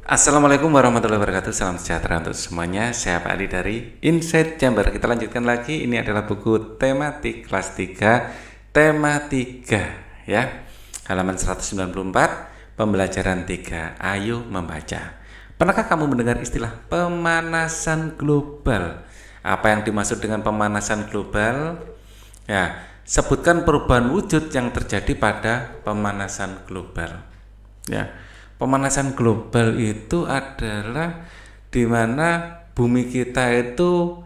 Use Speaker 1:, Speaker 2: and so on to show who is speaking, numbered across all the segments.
Speaker 1: Assalamualaikum warahmatullahi wabarakatuh. Salam sejahtera untuk semuanya. Saya Pak Adi dari Insight Jember. Kita lanjutkan lagi. Ini adalah buku tematik kelas 3, tema 3 ya. Halaman 194, pembelajaran 3. Ayo membaca. Pernahkah kamu mendengar istilah pemanasan global? Apa yang dimaksud dengan pemanasan global? Ya, sebutkan perubahan wujud yang terjadi pada pemanasan global. Ya. Pemanasan global itu adalah di mana bumi kita itu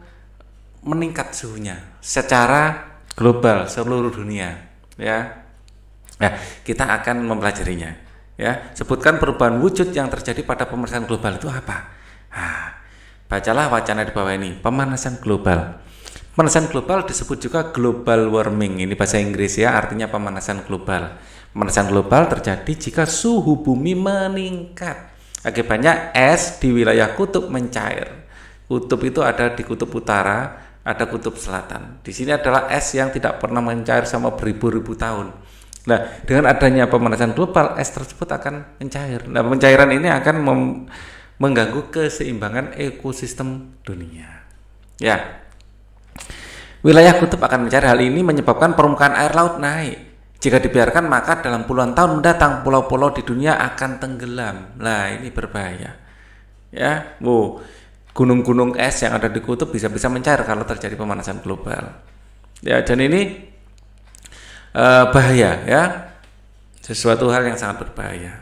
Speaker 1: meningkat suhunya secara global seluruh dunia, ya. Nah, kita akan mempelajarinya, ya. Sebutkan perubahan wujud yang terjadi pada pemanasan global itu apa? Bacalah wacana di bawah ini, pemanasan global. Pemanasan global disebut juga global warming. Ini bahasa Inggris ya, artinya pemanasan global. Pemanasan global terjadi jika suhu bumi meningkat. Akibatnya es di wilayah kutub mencair. Kutub itu ada di kutub utara, ada kutub selatan. Di sini adalah es yang tidak pernah mencair sama beribu-ribu tahun. Nah, dengan adanya pemanasan global, es tersebut akan mencair. Nah, pencairan ini akan mengganggu keseimbangan ekosistem dunia. Ya. Wilayah kutub akan mencair. Hal ini menyebabkan permukaan air laut naik. Jika dibiarkan, maka dalam puluhan tahun mendatang pulau-pulau di dunia akan tenggelam. Nah, ini berbahaya. Ya, gunung-gunung es yang ada di kutub bisa-bisa mencair kalau terjadi pemanasan global. Ya, dan ini bahaya ya. Sesuatu hal yang sangat berbahaya.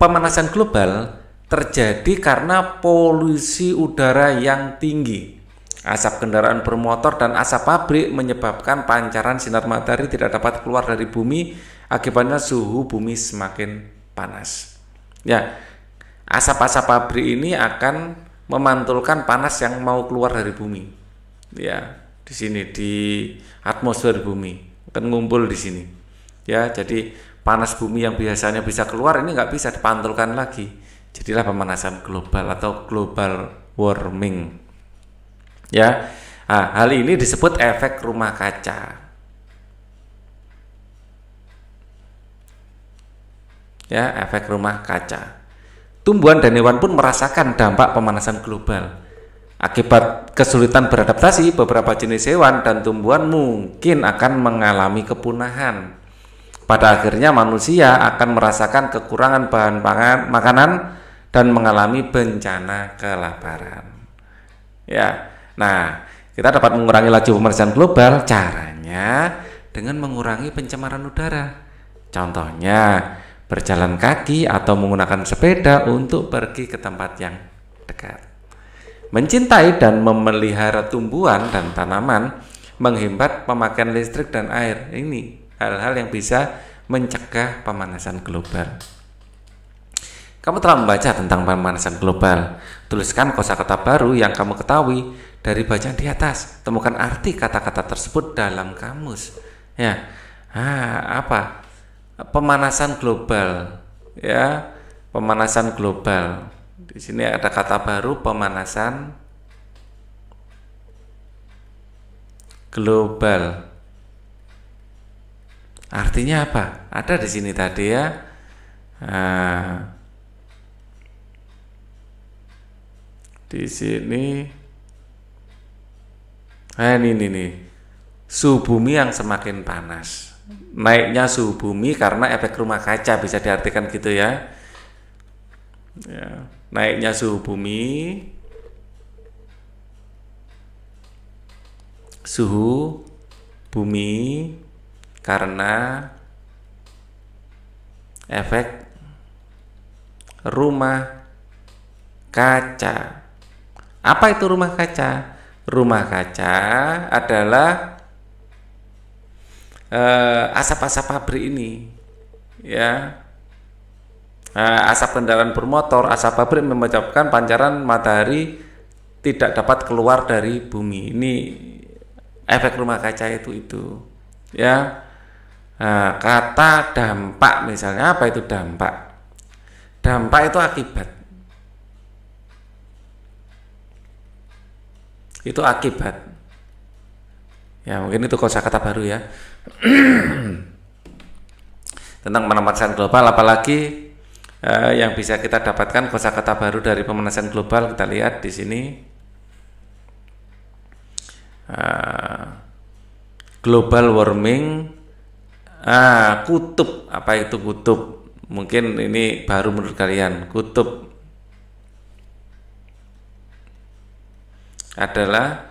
Speaker 1: Pemanasan global terjadi karena polusi udara yang tinggi. Asap kendaraan bermotor dan asap pabrik menyebabkan pancaran sinar matahari tidak dapat keluar dari bumi, akibatnya suhu bumi semakin panas. Ya, asap-asap pabrik ini akan memantulkan panas yang mau keluar dari bumi. Ya, di sini di atmosfer bumi akan ngumpul di sini. Ya, jadi panas bumi yang biasanya bisa keluar ini nggak bisa dipantulkan lagi. Jadilah pemanasan global atau global warming. Ya, hal ini disebut efek rumah kaca. Ya, efek rumah kaca. Tumbuhan dan hewan pun merasakan dampak pemanasan global. Akibat kesulitan beradaptasi, beberapa jenis hewan dan tumbuhan mungkin akan mengalami kepunahan. Pada akhirnya manusia akan merasakan kekurangan bahan makanan dan mengalami bencana kelaparan. Ya. Nah, kita dapat mengurangi laju pemanasan global caranya dengan mengurangi pencemaran udara. Contohnya, berjalan kaki atau menggunakan sepeda untuk pergi ke tempat yang dekat. Mencintai dan memelihara tumbuhan dan tanaman, menghemat pemakaian listrik dan air. Ini hal-hal yang bisa mencegah pemanasan global. Kamu telah membaca tentang pemanasan global. Tuliskan kosakata baru yang kamu ketahui dari bacaan di atas. Temukan arti kata-kata tersebut dalam kamus. Ya, apa? Pemanasan global. Ya, pemanasan global. Di sini ada kata baru, pemanasan global. Artinya apa? Ada di sini tadi ya. Di sini ini suhu bumi yang semakin panas, naiknya suhu bumi karena efek rumah kaca, bisa diartikan gitu ya. Ya, naiknya suhu bumi karena efek rumah kaca. Apa itu rumah kaca? Rumah kaca adalah asap-asap pabrik ini, ya. Asap kendaraan bermotor, asap pabrik menyebabkan pancaran matahari tidak dapat keluar dari bumi. Ini efek rumah kaca itu, ya. Kata dampak misalnya, apa itu dampak? Dampak itu akibat. Itu akibat. Ya, mungkin itu kosakata baru ya. Tentang pemanasan global, apalagi yang bisa kita dapatkan kosakata baru dari pemanasan global. Kita lihat di sini. Global warming, kutub. Apa itu kutub? Mungkin ini baru menurut kalian. Kutub adalah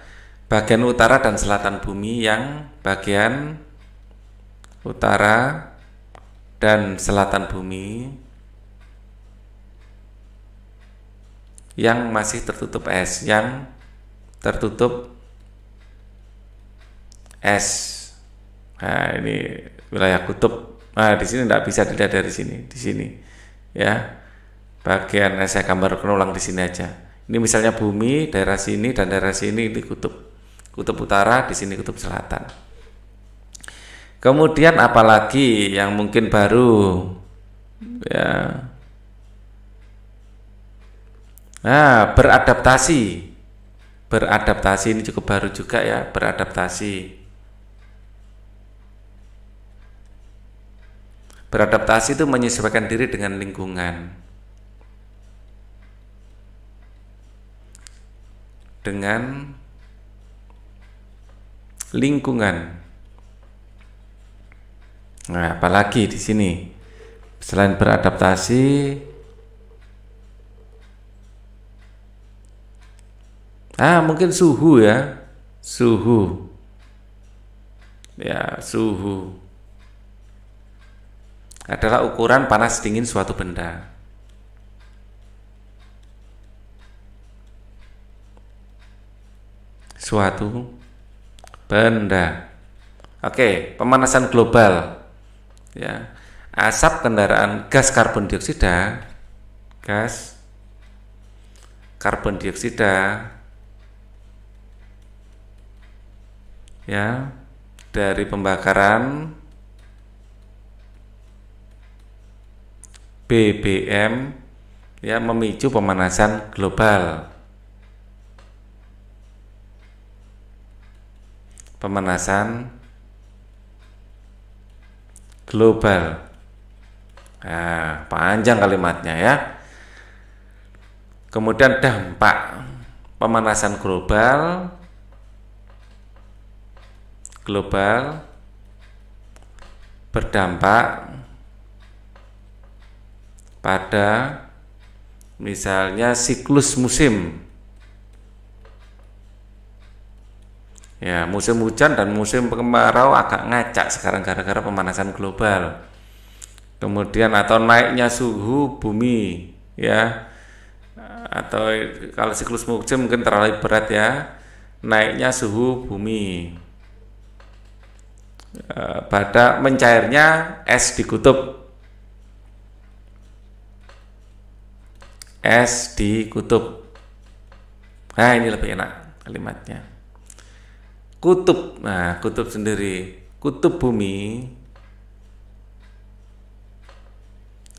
Speaker 1: bagian utara dan selatan bumi, yang bagian utara dan selatan bumi yang masih tertutup es, yang tertutup es. Nah, ini wilayah kutub. Nah, di sini tidak bisa dilihat dari sini. Di sini, ya, bagian saya gambar ulang di sini aja. Ini misalnya bumi, daerah sini dan daerah sini ini kutub utara, di sini kutub selatan. Kemudian apalagi yang mungkin baru, ya, beradaptasi. Beradaptasi ini cukup baru juga ya, beradaptasi. Beradaptasi itu menyesuaikan diri dengan lingkungan. Dengan lingkungan. Nah, apalagi di sini selain beradaptasi, mungkin suhu ya, suhu, ya, suhu adalah ukuran panas dingin suatu benda. Suatu benda. Oke, pemanasan global. Ya, asap kendaraan gas karbon dioksida, ya, dari pembakaran BBM, ya, memicu pemanasan global. Pemanasan global. Nah, panjang kalimatnya ya. Kemudian dampak pemanasan global berdampak pada misalnya siklus musim. Ya, musim hujan dan musim kemarau agak ngacak sekarang gara-gara pemanasan global. Kemudian atau naiknya suhu bumi, ya. Atau kalau siklus musim mungkin terlalu berat ya. Naiknya suhu bumi. Pada mencairnya es di kutub. Es di kutub. Nah, ini lebih enak kalimatnya. Kutub, nah, kutub sendiri, kutub bumi,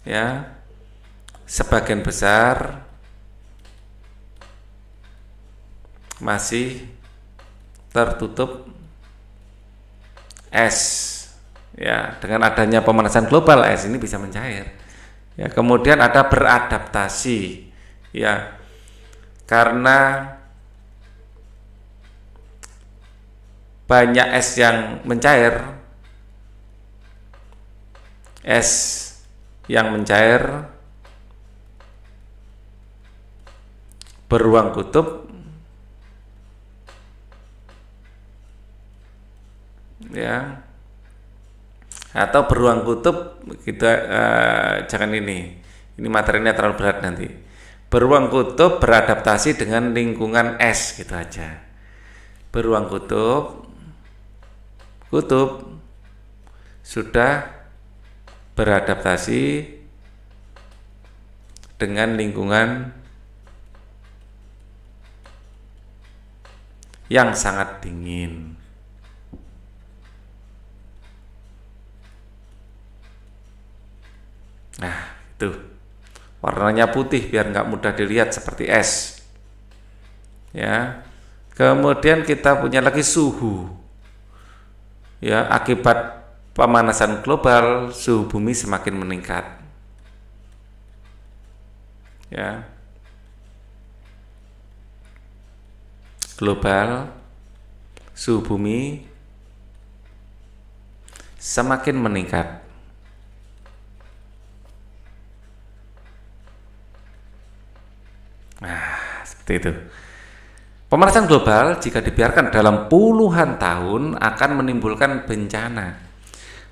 Speaker 1: ya, sebagian besar masih tertutup es, ya. Dengan adanya pemanasan global, es ini bisa mencair, ya. Kemudian ada beradaptasi, ya, karena banyak es yang mencair, beruang kutub, ya, atau beruang kutub kita jangan ini materinya terlalu berat nanti. Beruang kutub beradaptasi dengan lingkungan es, gitu aja. Beruang kutub sudah beradaptasi dengan lingkungan yang sangat dingin. Nah, itu warnanya putih biar nggak mudah dilihat seperti es, ya. Kemudian kita punya lagi suhu. Ya, akibat pemanasan global, suhu bumi semakin meningkat. ya, global, suhu bumi semakin meningkat. Nah, seperti itu. Pemanasan global jika dibiarkan dalam puluhan tahun akan menimbulkan bencana.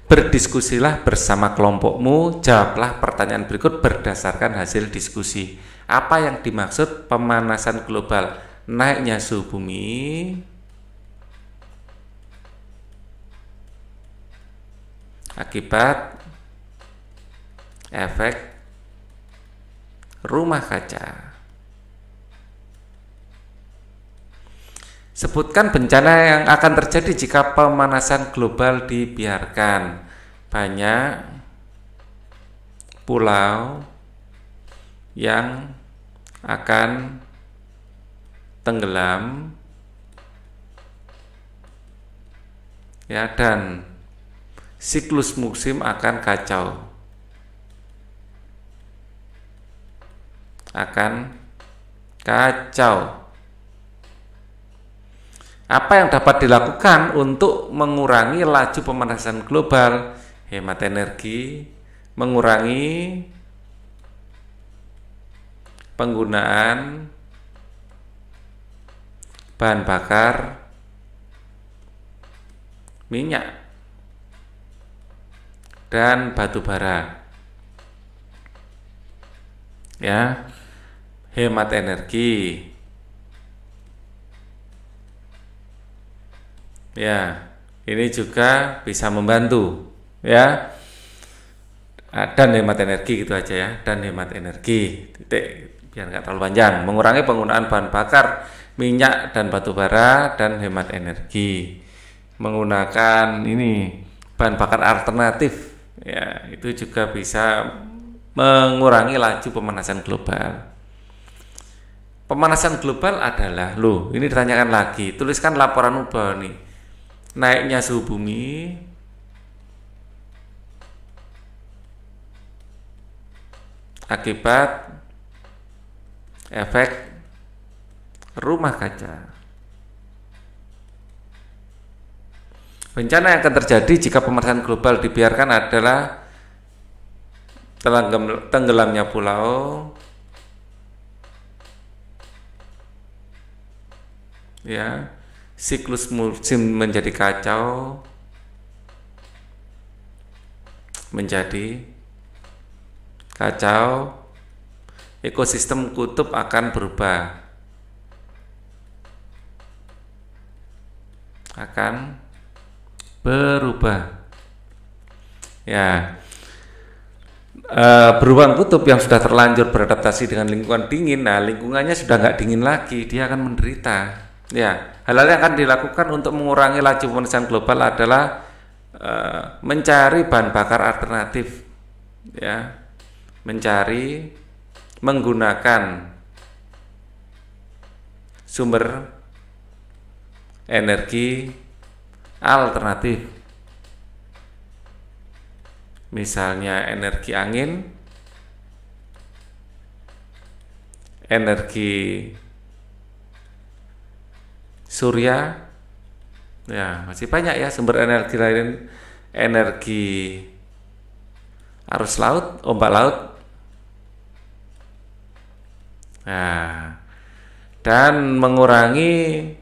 Speaker 1: Berdiskusilah bersama kelompokmu, jawablah pertanyaan berikut berdasarkan hasil diskusi. Apa yang dimaksud pemanasan global? Naiknya suhu bumi, akibat efek rumah kaca. Sebutkan bencana yang akan terjadi jika pemanasan global dibiarkan. Banyak pulau yang akan tenggelam, ya, dan siklus musim akan kacau. Apa yang dapat dilakukan untuk mengurangi laju pemanasan global? Hemat energi, mengurangi penggunaan bahan bakar minyak dan batu bara. Ya, hemat energi. Ya, ini juga bisa membantu, ya. Dan hemat energi, gitu aja ya. Dan hemat energi, titik, biar nggak terlalu panjang. Mengurangi penggunaan bahan bakar minyak dan batu bara dan hemat energi. Menggunakan ini bahan bakar alternatif, ya, itu juga bisa mengurangi laju pemanasan global. Pemanasan global adalah, ini ditanyakan lagi, tuliskan laporan ubah nih. Naiknya suhu bumi, akibat efek rumah kaca. Bencana yang akan terjadi jika pemanasan global dibiarkan adalah tenggelamnya pulau, ya, siklus musim menjadi kacau, ekosistem kutub akan berubah, ya. Beruang kutub yang sudah terlanjur beradaptasi dengan lingkungan dingin, nah lingkungannya sudah nggak dingin lagi, dia akan menderita. Ya, hal-hal yang akan dilakukan untuk mengurangi laju pemanasan global adalah mencari bahan bakar alternatif, ya, menggunakan sumber energi alternatif, misalnya energi angin, energi surya, ya, masih banyak ya sumber energi lain, energi arus laut, ombak laut, nah, dan mengurangi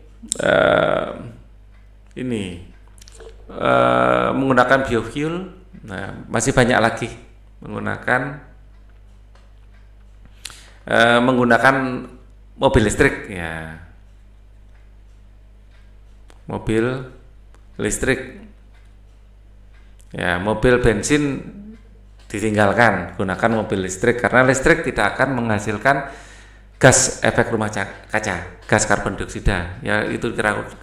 Speaker 1: menggunakan biofuel. Nah, masih banyak lagi menggunakan mobil listrik, ya. Mobil listrik, ya, mobil bensin ditinggalkan, gunakan mobil listrik karena listrik tidak akan menghasilkan gas efek rumah kaca, gas karbon dioksida, ya, itu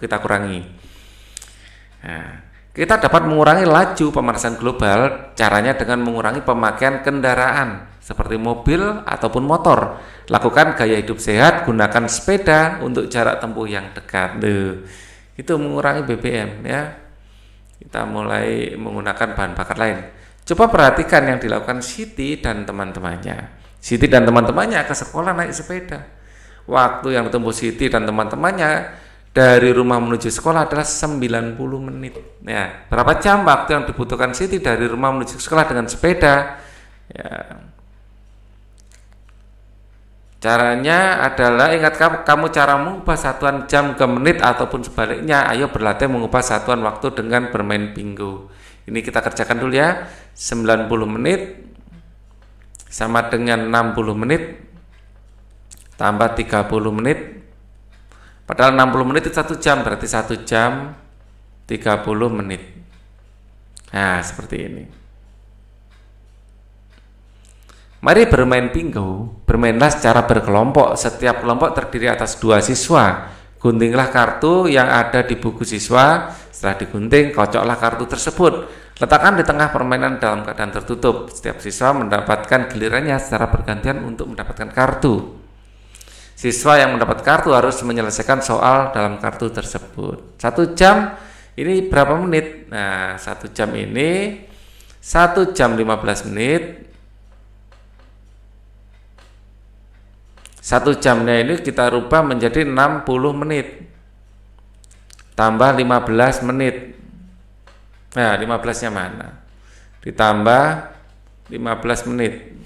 Speaker 1: kita kurangi. Nah, kita dapat mengurangi laju pemanasan global caranya dengan mengurangi pemakaian kendaraan seperti mobil ataupun motor. Lakukan gaya hidup sehat, gunakan sepeda untuk jarak tempuh yang dekat. Itu mengurangi BBM, ya. Kita mulai menggunakan bahan bakar lain. Coba perhatikan yang dilakukan Siti dan teman-temannya. Siti dan teman-temannya ke sekolah naik sepeda. Waktu yang ditempuh Siti dan teman-temannya dari rumah menuju sekolah adalah 90 menit. Ya, berapa jam waktu yang dibutuhkan Siti dari rumah menuju sekolah dengan sepeda? Ya. Caranya adalah ingat kamu cara mengubah satuan jam ke menit ataupun sebaliknya. Ayo berlatih mengubah satuan waktu dengan bermain bingo. Ini kita kerjakan dulu ya. 90 menit sama dengan 60 menit tambah 30 menit. Padahal 60 menit itu 1 jam, berarti 1 jam 30 menit. Nah, seperti ini. Mari bermain bingo. Bermainlah secara berkelompok. Setiap kelompok terdiri atas 2 siswa. Guntinglah kartu yang ada di buku siswa. Setelah digunting, kocoklah kartu tersebut. Letakkan di tengah permainan dalam keadaan tertutup. Setiap siswa mendapatkan gilirannya secara bergantian untuk mendapatkan kartu. Siswa yang mendapat kartu harus menyelesaikan soal dalam kartu tersebut. 1 jam ini berapa menit? Nah, 1 jam ini 1 jam 15 menit. 1 jamnya ini kita rubah menjadi 60 menit. Tambah 15 menit. Nah, 15-nya mana? Ditambah 15 menit.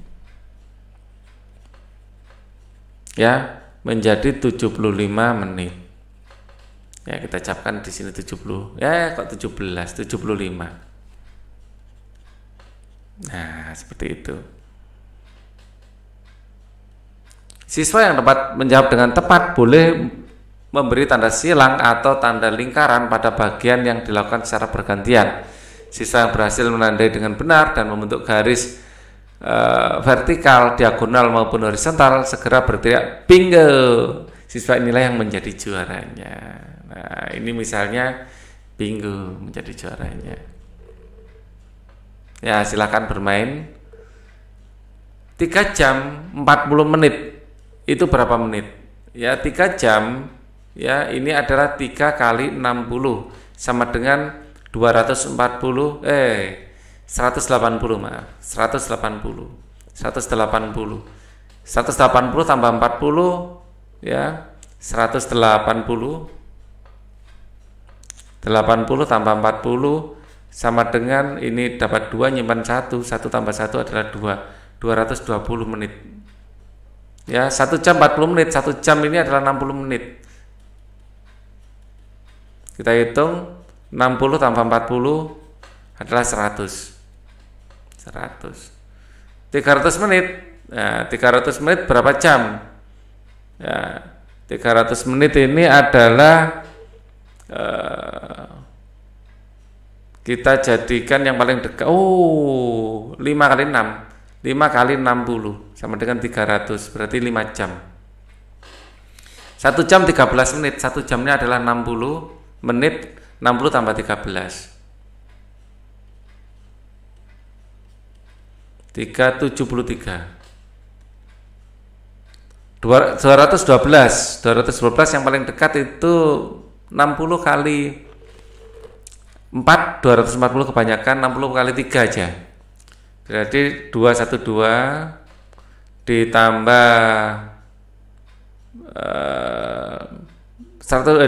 Speaker 1: Ya, menjadi 75 menit. Ya, kita capkan di sini 70. Ya, kok 17, 75. Nah, seperti itu. Siswa yang dapat menjawab dengan tepat boleh memberi tanda silang atau tanda lingkaran pada bagian yang dilakukan secara bergantian. Siswa yang berhasil menandai dengan benar dan membentuk garis vertikal, diagonal maupun horizontal segera berteriak bingo. Siswa inilah yang menjadi juaranya. Nah, ini misalnya bingo menjadi juaranya. Ya, silakan bermain. 3 jam 40 menit itu berapa menit? Ya, 3 jam ya, ini adalah 3 kali 60 sama dengan 180 maaf 180 tambah 40 ya 180 tambah 40 sama dengan ini dapat 2 nyimpan 1 tambah 1 adalah 220 menit ya. 1 jam 40 menit, 1 jam ini adalah 60 menit. Kita hitung 60 tambah 40 adalah 100 300 menit. Nah, 300 menit berapa jam? Ya, 300 menit ini adalah kita jadikan yang paling dekat. 5 kali 6 5 kali 60 sama dengan 300, berarti 5 jam. 1 jam 13 menit. 1 jamnya adalah 60 menit. 60 tambah 13 373 212 yang paling dekat itu 60 kali 4 240 kebanyakan 60 kali 3 aja. Berarti 212 ditambah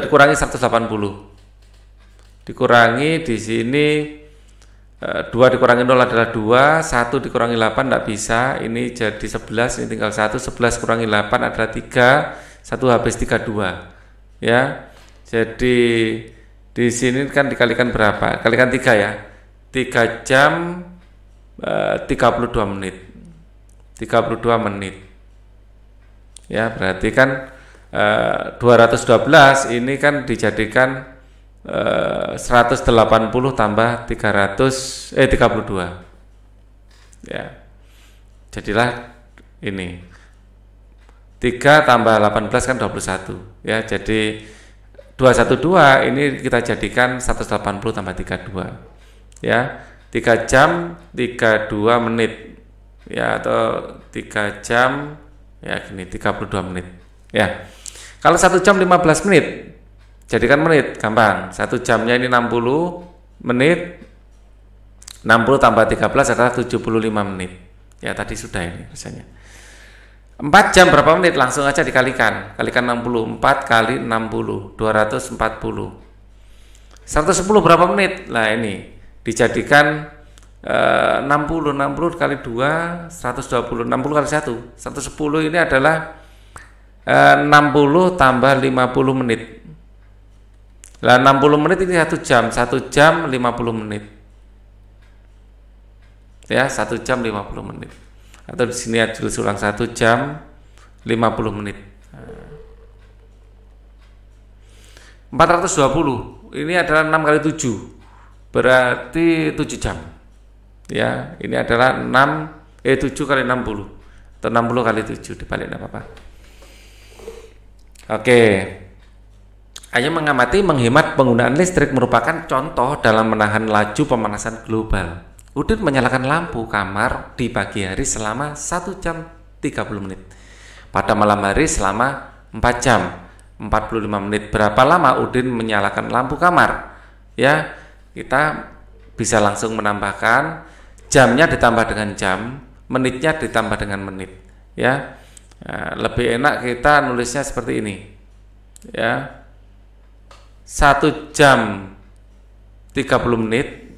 Speaker 1: dikurangi 180. Dikurangi di sini 2 dikurangi 0 adalah 2, 1 dikurangi 8 tidak bisa, ini jadi 11, ini tinggal 1, 11 kurangi 8 adalah 3, 1 habis 32 ya. Jadi di sini kan dikalikan berapa? Kalikan 3 ya. 3 jam 32 menit. 32 menit. Ya, berarti kan 212 ini kan dijadikan 180 tambah 32 ya, jadilah ini 3 tambah 18 kan 21 ya, jadi 212 ini kita jadikan 180 tambah 32 ya, 3 jam 32 menit ya, atau 3 jam ya gini 32 menit ya. Kalau 1 jam 15 menit jadikan menit, gampang. 1 jamnya ini 60 menit. 60 tambah 13 adalah 75 menit. Ya, tadi sudah ini rasanya. 4 jam berapa menit? Langsung aja dikalikan. Kalikan 60. 4 kali 60. 240. 110 berapa menit? Nah ini dijadikan 60 kali 2 120, 60 kali 1 110. Ini adalah 60 tambah 50 menit. Nah 60 menit ini 1 jam. 1 jam 50 menit. Ya, 1 jam 50 menit. Atau di sini tulis ulang 1 jam 50 menit. 420 ini adalah 6 kali 7, berarti 7 jam. Ya, ini adalah 7 kali 60 atau 60 kali 7, dibalik enggak apa-apa. Oke. Hanya mengamati menghemat penggunaan listrik merupakan contoh dalam menahan laju pemanasan global. Udin menyalakan lampu kamar di pagi hari selama 1 jam 30 menit. Pada malam hari selama 4 jam 45 menit. Berapa lama Udin menyalakan lampu kamar? Ya, kita bisa langsung menambahkan jamnya ditambah dengan jam, menitnya ditambah dengan menit. Ya, nah, lebih enak kita nulisnya seperti ini. Ya, 1 jam 30 menit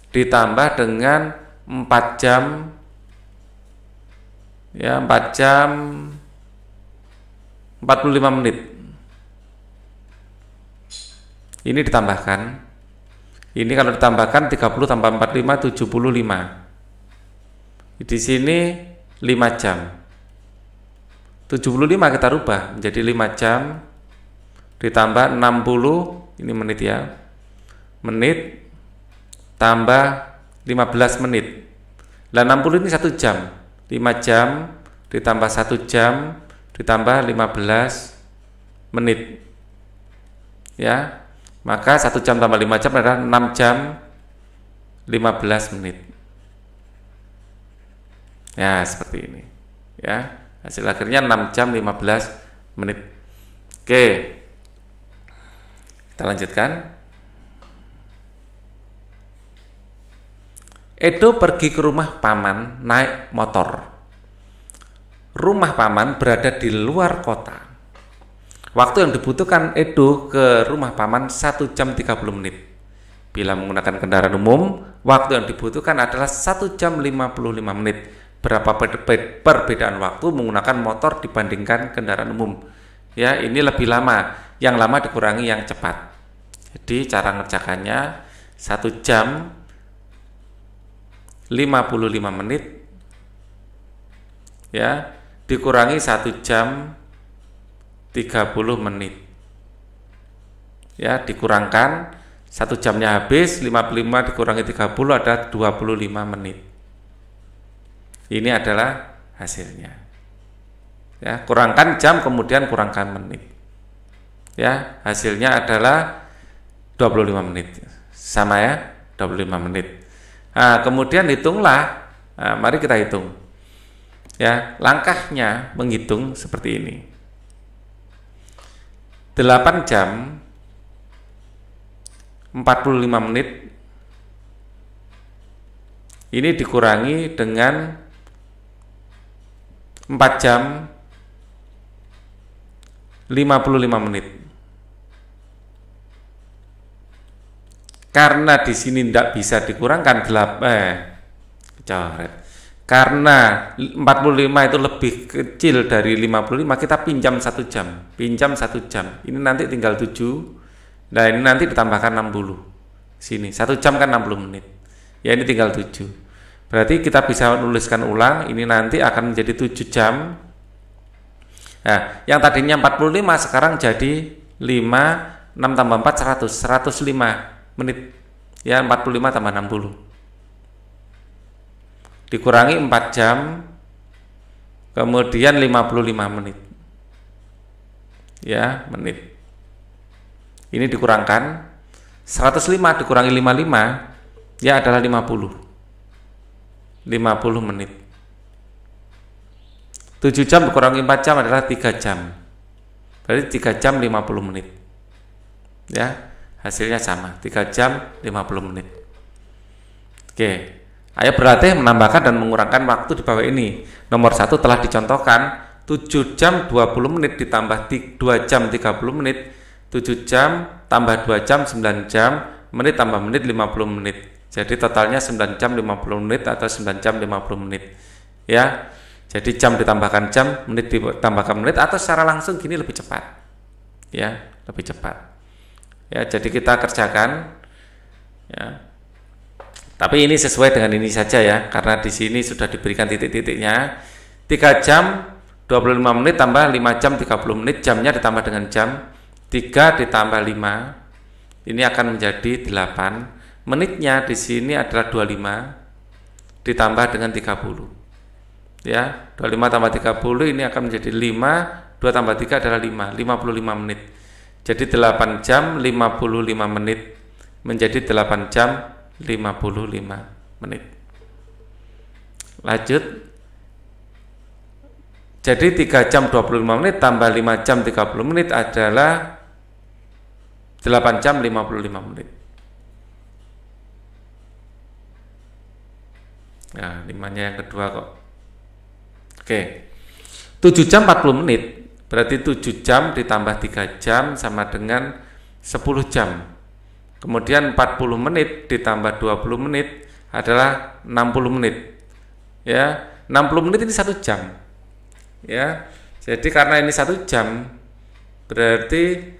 Speaker 1: ditambah dengan 4 jam, ya 4 jam 45 menit. Ini ditambahkan. Ini kalau ditambahkan 30 tambah 45 75. Di sini 5 jam. 75 kita rubah menjadi 5 jam ditambah 60, ini menit ya. Menit tambah 15 menit. Lah 60 ini 1 jam. 5 jam ditambah 1 jam ditambah 15 menit. Ya. Maka 1 jam tambah 5 jam adalah 6 jam 15 menit. Ya, seperti ini. Ya. Hasil akhirnya 6 jam 15 menit. Oke. Kita lanjutkan. Edo pergi ke rumah paman naik motor. Rumah paman berada di luar kota. Waktu yang dibutuhkan Edo ke rumah paman 1 jam 30 menit. Bila menggunakan kendaraan umum, waktu yang dibutuhkan adalah 1 jam 55 menit. Berapa perbedaan waktu menggunakan motor dibandingkan kendaraan umum? Ya, ini lebih lama. Yang lama dikurangi yang cepat. Jadi cara ngerjakannya 1 jam 55 menit ya dikurangi 1 jam 30 menit. Ya, dikurangkan 1 jamnya habis, 55 dikurangi 30 ada 25 menit. Ini adalah hasilnya. Ya, kurangkan jam kemudian kurangkan menit. Ya, hasilnya adalah 25 menit. Sama ya, 25 menit. Nah, kemudian hitunglah. Nah, mari kita hitung. Ya, langkahnya menghitung seperti ini. 8 jam 45 menit ini dikurangi dengan 4 jam 55 menit. Karena di sini tidak bisa dikurangkan coret. Karena 45 itu lebih kecil dari 55, kita pinjam 1 jam. Pinjam 1 jam. Ini nanti tinggal 7. Nah, ini nanti ditambahkan 60. Sini 1 jam kan 60 menit. Ya, ini tinggal 7. Berarti kita bisa menuliskan ulang, ini nanti akan menjadi 7 jam. Nah, yang tadinya 45 sekarang jadi 5, 6 tambah 4 105 menit. Ya, 45 tambah 60. Dikurangi 4 jam, kemudian 55 menit. Ya, menit. Ini dikurangkan 105 dikurangi 55 ya adalah 50 menit. 7 jam dikurangi 4 jam adalah 3 jam. Berarti 3 jam 50 menit. Ya, hasilnya sama, 3 jam 50 menit. Oke. Ayo berlatih menambahkan dan mengurangkan waktu di bawah ini. Nomor 1 telah dicontohkan 7 jam 20 menit ditambah 2 jam 30 menit, 7 jam tambah 2 jam 9 jam, menit tambah menit 50 menit. Jadi totalnya 9 jam 50 menit atau 9 jam 50 menit. Ya. Jadi jam ditambahkan jam, menit ditambahkan menit, atau secara langsung gini lebih cepat. Ya, lebih cepat. Ya, jadi kita kerjakan ya. Tapi ini sesuai dengan ini saja ya, karena di sini sudah diberikan titik-titiknya. 3 jam 25 menit tambah 5 jam 30 menit, jamnya ditambah dengan jam. 3 ditambah 5 ini akan menjadi 8. Menitnya di sini adalah 25 ditambah dengan 30. Ya, 25 tambah 30 ini akan menjadi 5, 2 tambah 3 adalah 5, 55 menit. Jadi 8 jam 55 menit menjadi 8 jam 55 menit. Lanjut. Jadi 3 jam 25 menit tambah 5 jam 30 menit adalah 8 jam 55 menit. Nah, 5-nya yang kedua kok. Oke, 7 jam 40 menit, berarti 7 jam ditambah 3 jam sama dengan 10 jam. Kemudian 40 menit ditambah 20 menit adalah 60 menit. Ya, 60 menit ini 1 jam. Ya, jadi karena ini 1 jam, berarti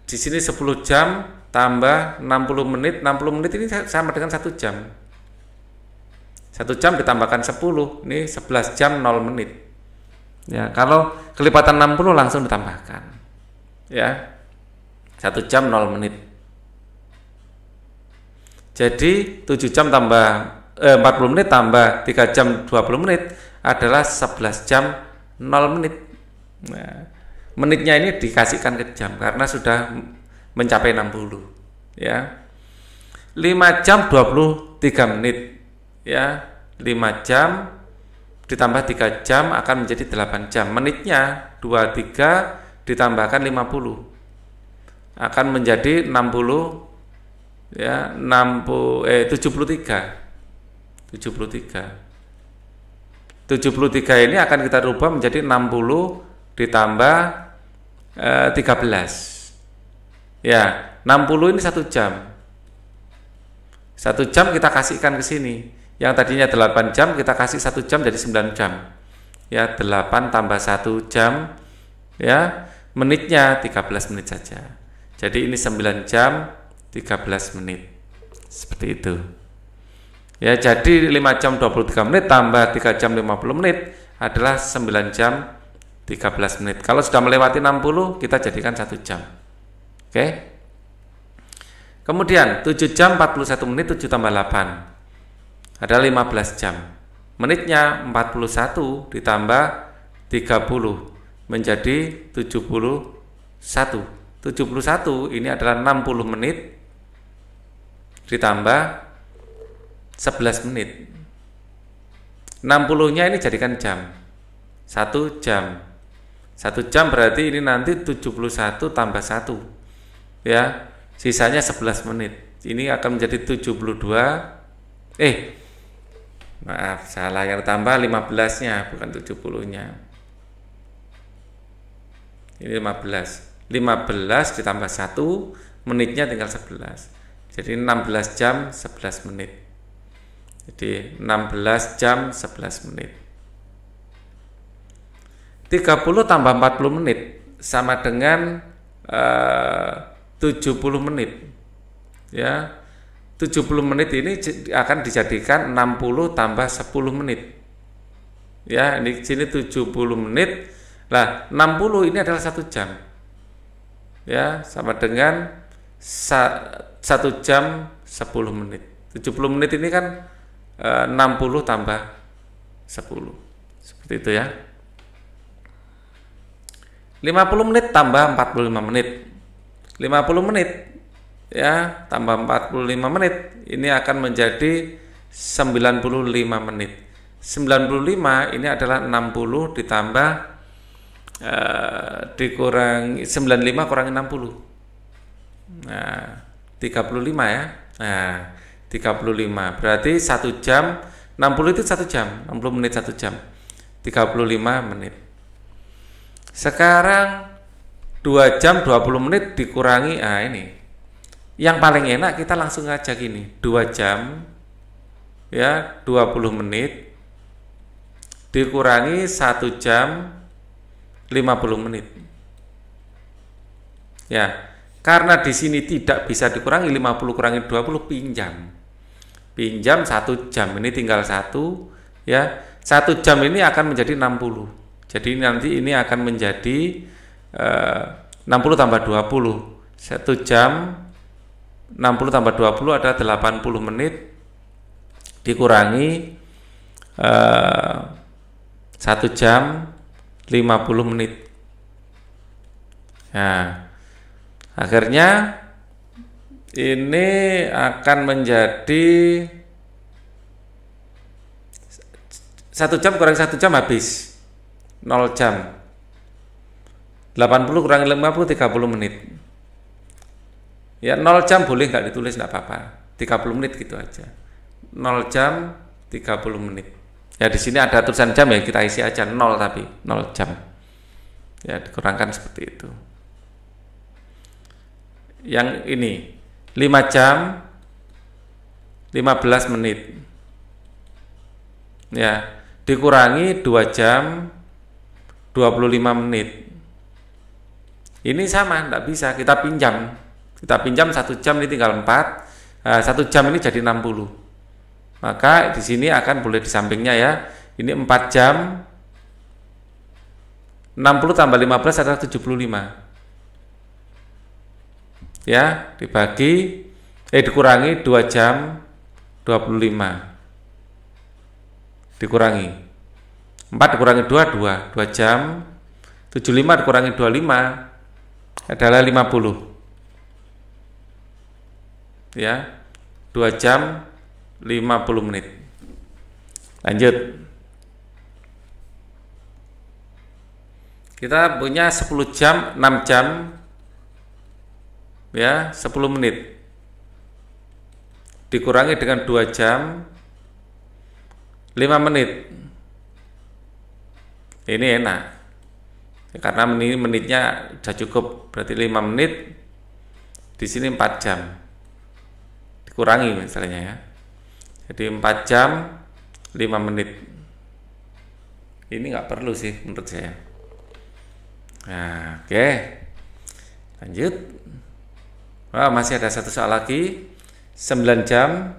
Speaker 1: di sini 10 jam tambah 60 menit, 60 menit ini sama dengan 1 jam. 1 jam ditambahkan 10, ini 11 jam 0 menit. Ya, kalau kelipatan 60 langsung ditambahkan. Ya. 1 jam 0 menit. Jadi 7 jam tambah 40 menit tambah 3 jam 20 menit adalah 11 jam 0 menit. Nah, menitnya ini dikasihkan ke jam karena sudah mencapai 60. Ya. 5 jam 23 menit. Ya, 5 jam ditambah 3 jam akan menjadi 8 jam. Menitnya 23 ditambahkan 50 akan menjadi 60 ya, 73. 73 ini akan kita rubah menjadi 60 ditambah 13. Ya, 60 ini 1 jam. 1 jam kita kasihkan ke sini. Yang tadinya 8 jam kita kasih 1 jam jadi 9 jam. Ya, 8 tambah 1 jam. Ya, menitnya 13 menit saja. Jadi ini 9 jam 13 menit. Seperti itu. Ya, jadi 5 jam 23 menit tambah 3 jam 50 menit adalah 9 jam 13 menit. Kalau sudah melewati 60 kita jadikan 1 jam. Oke. Kemudian 7 jam 41 menit 7 tambah 8 ada 15 jam. Menitnya 41 ditambah 30 menjadi 71. 71 ini adalah 60 menit ditambah 11 menit. 60-nya ini jadikan jam. 1 jam. 1 jam berarti ini nanti 71 tambah 1. Ya, sisanya 11 menit. Ini akan menjadi 72. Maaf, salah, yang tambah 15-nya bukan 70-nya. Ini 15. 15 ditambah 1, menitnya tinggal 11. Jadi 16 jam 11 menit. Jadi 16 jam 11 menit. 30 tambah 40 menit sama dengan 70 menit. Ya. 70 menit ini akan dijadikan 60 tambah 10 menit. Ya, ini sini 70 menit. Nah, 60 ini adalah 1 jam. Ya, sama dengan 1 jam 10 menit. 70 menit ini kan 60 tambah 10. Seperti itu ya. 50 menit tambah 45 menit. 50 menit ya tambah 45 menit ini akan menjadi 95 menit. 95 ini adalah 60 ditambah dikurang 95 kurangi 60. Nah, 35 ya. Nah, 35. Berarti 1 jam 60 itu 1 jam, 60 menit 1 jam. 35 menit. Sekarang 2 jam 20 menit dikurangi, ini. Yang paling enak kita langsung aja gini, 2 jam ya 20 menit dikurangi 1 jam 50 menit. Ya, karena di sini tidak bisa dikurangi 50 kurangi 20 pinjam. Pinjam 1 jam, ini tinggal 1 ya. 1 jam ini akan menjadi 60. Jadi nanti ini akan menjadi 60 tambah 20. 1 jam 60 tambah 20 adalah 80 menit dikurangi 1 jam 50 menit. Nah, akhirnya ini akan menjadi 1 jam kurang 1 jam habis 0 jam. 80 kurangi 50 30 menit. Ya 0 jam boleh nggak ditulis nggak apa-apa. 30 menit gitu aja. 0 jam 30 menit. Ya di sini ada tulisan jam ya, kita isi aja 0 tapi 0 jam. Ya dikurangkan seperti itu. Yang ini 5 jam 15 menit. Ya, dikurangi 2 jam 25 menit. Ini sama, tidak bisa, kita pinjam. Kita pinjam 1 jam ini tinggal 4. 1 jam ini jadi 60. Maka di sini akan boleh di sampingnya ya. Ini 4 jam 60 tambah 15 adalah 75. Ya, dikurangi 2 jam 25. Dikurangi 4 dikurangi 2 jam 75 dikurangi 25 adalah 50. Ya, 2 jam 50 menit. Lanjut. Kita punya 10 jam 6 jam ya 10 menit dikurangi dengan 2 jam 5 menit. Ini enak ya, karena menitnya sudah cukup, berarti 5 menit di sini 4 jam dikurangi misalnya ya, jadi 4 jam 5 menit. Ini nggak perlu sih menurut saya. Nah, oke. Lanjut. Masih ada satu soal lagi. 9 jam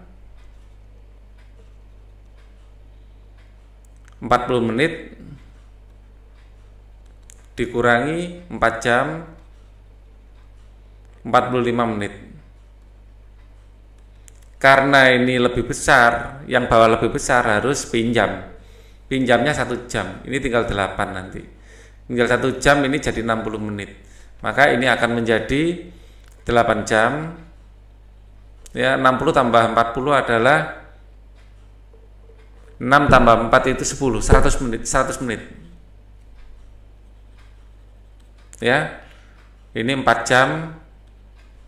Speaker 1: 40 menit dikurangi 4 jam 45 menit. Karena ini lebih besar, yang bawah lebih besar harus pinjam. Pinjamnya 1 jam. Ini tinggal 8 nanti. Tinggal 1 jam ini jadi 60 menit. Maka ini akan menjadi 8 jam. Ya, 60 tambah 40 adalah 6 tambah 4 itu 10, 100 menit, 100 menit. Ya. Ini 4 jam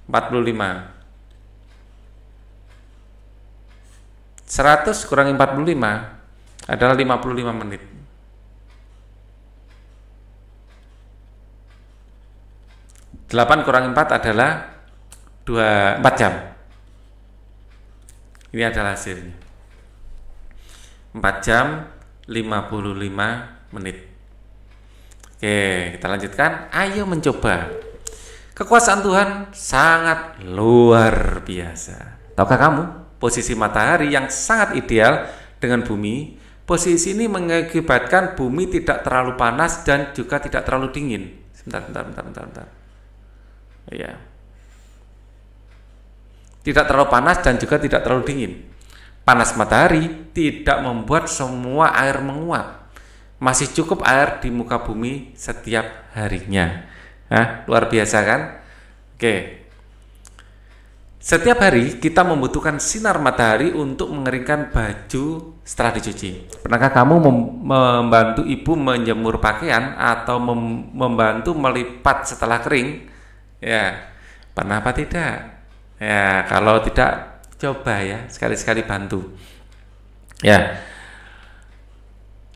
Speaker 1: 45. 100 kurangi 45 adalah 55 menit. Delapan kurangi 4 adalah 4 jam. Ini adalah hasilnya. 4 jam 55 menit. Oke, kita lanjutkan. Ayo mencoba. Kekuasaan Tuhan sangat luar biasa. Tahukah kamu, posisi matahari yang sangat ideal dengan bumi, posisi ini mengakibatkan bumi tidak terlalu panas dan juga tidak terlalu dingin. Bentar. Ya. Tidak terlalu panas dan juga tidak terlalu dingin. Panas matahari tidak membuat semua air menguap. Masih cukup air di muka bumi setiap harinya. Nah, luar biasa kan? Oke. Setiap hari kita membutuhkan sinar matahari untuk mengeringkan baju setelah dicuci. Pernahkah kamu membantu ibu menjemur pakaian atau membantu melipat setelah kering? Ya, pernah apa tidak? Ya, kalau tidak coba ya, sekali-sekali bantu. Ya.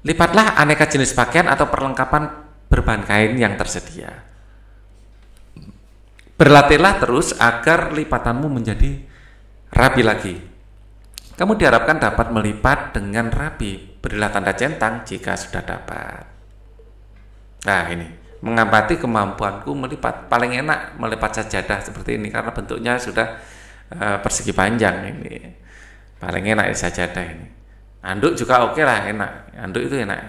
Speaker 1: Lipatlah aneka jenis pakaian atau perlengkapan berbahan kain yang tersedia. Berlatihlah terus agar lipatanmu menjadi rapi lagi. Kamu diharapkan dapat melipat dengan rapi. Berilah tanda centang jika sudah dapat. Nah ini, mengamati kemampuanku melipat. Paling enak melipat sajadah seperti ini karena bentuknya sudah persegi panjang ini. Paling enak ini sajadah ini. Anduk juga oke lah, enak. Anduk itu enak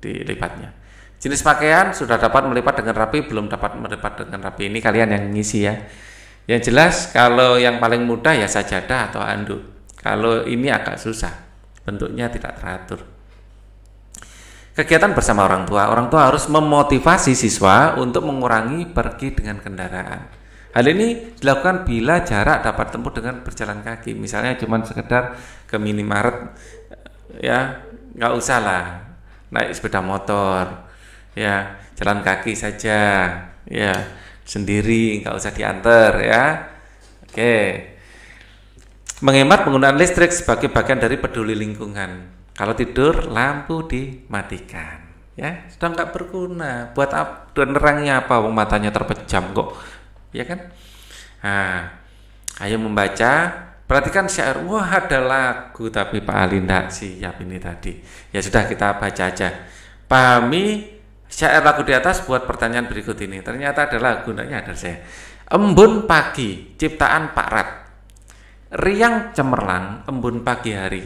Speaker 1: dilipatnya. Jenis pakaian sudah dapat melipat dengan rapi, belum dapat melipat dengan rapi. Ini kalian yang ngisi ya. Yang jelas kalau yang paling mudah ya sajadah atau anduk. Kalau ini agak susah, bentuknya tidak teratur. Kegiatan bersama orang tua. Orang tua harus memotivasi siswa untuk mengurangi pergi dengan kendaraan. Hal ini dilakukan bila jarak dapat tempuh dengan berjalan kaki. Misalnya cuma sekedar ke minimarket, ya nggak usah lah naik sepeda motor, ya jalan kaki saja, ya sendiri, nggak usah diantar ya. Oke. Menghemat penggunaan listrik sebagai bagian dari peduli lingkungan. Kalau tidur lampu dimatikan, ya sudah nggak berguna. Buat apa? Dan nerangnya apa? Matanya terpejam kok, ya kan? Nah, ayo membaca. Perhatikan syair. Wah ada lagu tapi Pak Ali tidak siap ini tadi. Ya sudah kita baca aja. Pahami syair lagu di atas, buat pertanyaan berikut ini. Ternyata adalah gunanya ada saya. Embun pagi, ciptaan Pak Rat. Riang cemerlang, embun pagi hari.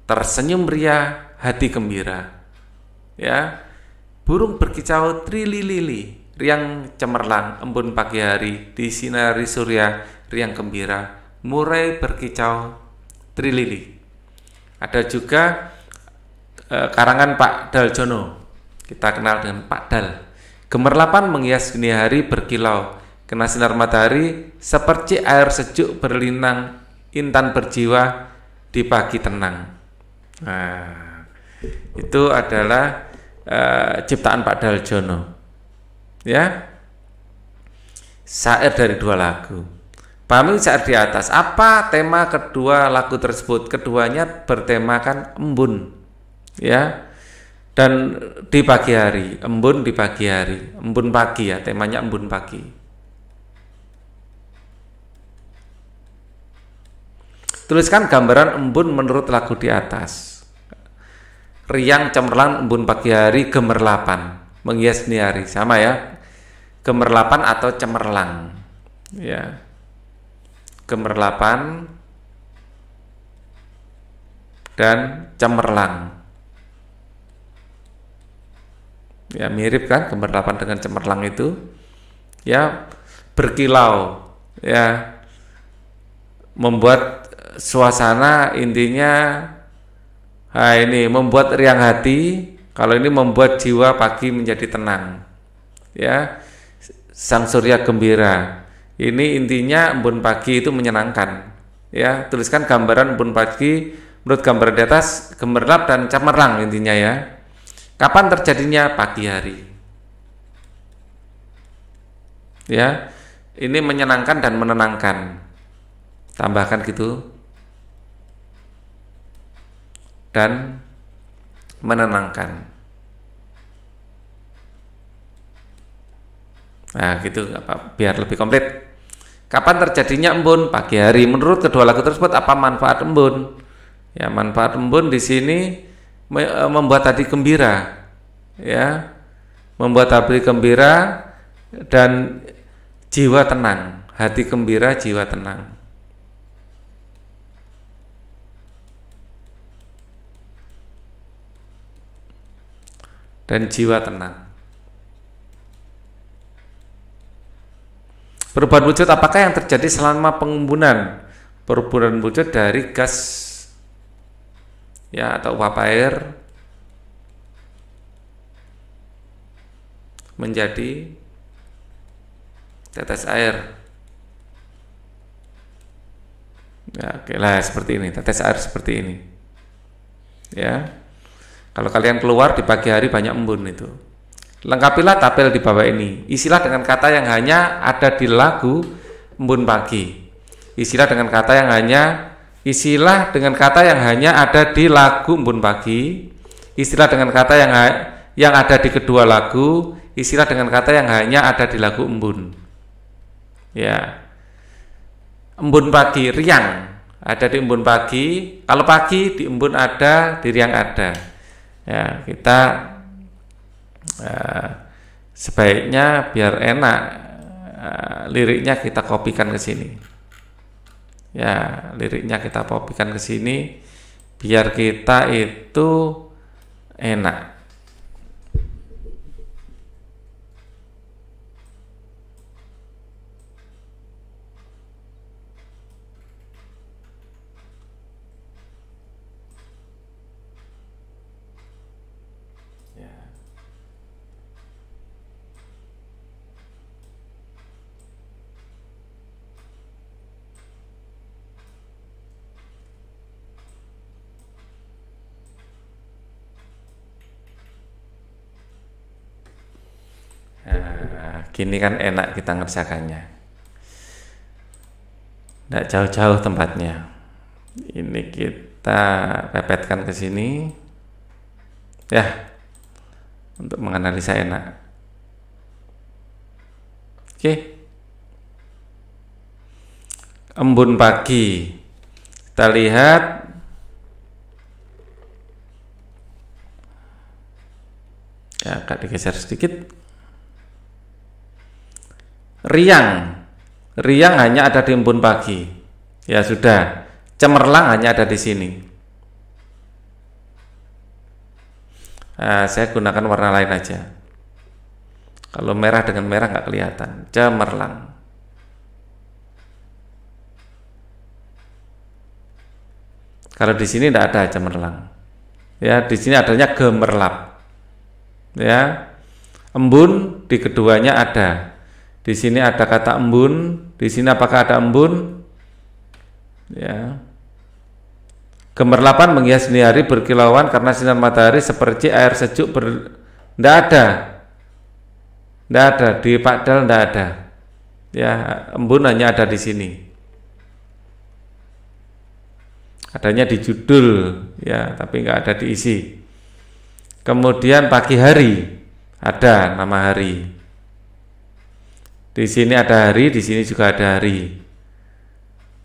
Speaker 1: Tersenyum ria, hati gembira. Ya, burung berkicau trililili. Riang cemerlang, embun pagi hari. Disinari surya, riang gembira. Murai berkicau trilili. Ada juga karangan Pak Daljono. Kita kenal dengan Pak Dal. Gemerlapan menghias dini hari berkilau. Kena sinar matahari seperti air sejuk berlinang. Intan berjiwa di pagi tenang. Nah, itu adalah ciptaan Pak Daljono. Ya, syair dari dua lagu. Pahami syair di atas. Apa tema kedua lagu tersebut? Keduanya bertemakan embun, ya. Dan di pagi hari, embun di pagi hari, embun pagi ya, temanya embun pagi. Tuliskan gambaran embun menurut lagu di atas. Riang cemerlang, embun pagi hari, gemerlapan, menghias dini hari, sama ya. Gemerlapan atau cemerlang, ya. Gemerlapan dan cemerlang. Ya mirip kan gemerlapan dengan cemerlang itu. Ya berkilau, ya membuat suasana intinya ini membuat riang hati. Kalau ini membuat jiwa pagi menjadi tenang, ya sang surya gembira. Ini intinya embun pagi itu menyenangkan, ya. Tuliskan gambaran embun pagi menurut gambar di atas, gemerlap dan cemerlang intinya ya. Kapan terjadinya? Pagi hari, ya. Ini menyenangkan dan menenangkan, tambahkan gitu. Dan menenangkan. Nah gitu apa, biar lebih komplit. Kapan terjadinya embun? Pagi hari. Menurut kedua lagu tersebut apa manfaat embun? Ya manfaat embun di sini membuat hati gembira, ya membuat hati gembira dan jiwa tenang. Hati gembira, jiwa tenang. Dan jiwa tenang. Perubahan wujud apakah yang terjadi selama pengembunan? Perubahan wujud dari gas, ya atau uap air menjadi tetes air. Ya, oke lah seperti ini, tetes air seperti ini. Ya. Kalau kalian keluar di pagi hari banyak embun itu. Lengkapilah tabel di bawah ini. Isilah dengan kata yang hanya ada di lagu embun pagi. Isilah dengan kata yang hanya Isilah dengan kata yang hanya ada di lagu Embun Pagi. Isilah dengan kata yang ada di kedua lagu. Isilah dengan kata yang hanya ada di lagu Embun. Ya. Embun Pagi, riang ada di Embun Pagi. Kalau pagi di Embun ada, di riang ada. Ya, kita sebaiknya biar enak liriknya kita kopikan ke sini. Ya, liriknya kita kopikan ke sini biar kita itu enak. Nah, gini kan enak kita ngerjakannya. Tidak jauh-jauh tempatnya. Ini kita pepetkan ke sini. Ya, untuk menganalisa enak. Oke. Embun Pagi. Kita lihat. Ya, agak digeser sedikit. Riang hanya ada di Embun Pagi. Ya sudah. Cemerlang hanya ada di sini. Nah, saya gunakan warna lain aja. Kalau merah dengan merah nggak kelihatan. Cemerlang. Kalau di sini tidak ada cemerlang. Ya, di sini adanya gemerlap. Ya, embun di keduanya ada. Di sini ada kata embun, di sini apakah ada embun? Ya. Gemerlapan menghias dini hari berkilauan karena sinar matahari seperti air sejuk tidak ada. Tidak ada di Pakdal, tidak ada. Ya, embun hanya ada di sini. Adanya di judul, ya, tapi nggak ada di isi. Kemudian pagi hari ada nama hari. Di sini ada hari, di sini juga ada hari.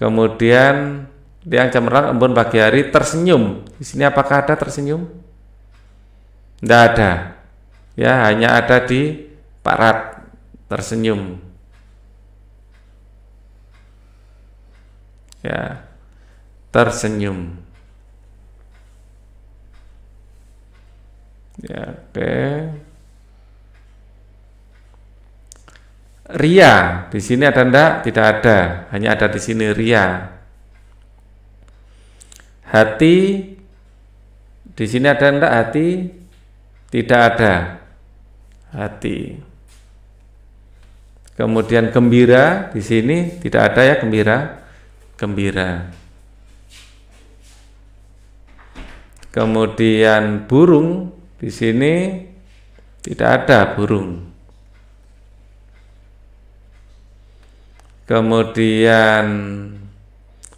Speaker 1: Kemudian yang cemerlang embun pagi hari tersenyum. Di sini apakah ada tersenyum? Tidak ada. Ya, hanya ada di Pak Rat tersenyum. Ya, tersenyum. Ya, oke. Ria, di sini ada enggak? Tidak ada, hanya ada di sini ria. Hati, di sini ada enggak hati? Tidak ada. Hati. Kemudian gembira, di sini tidak ada ya gembira. Gembira. Kemudian burung, di sini tidak ada burung. Kemudian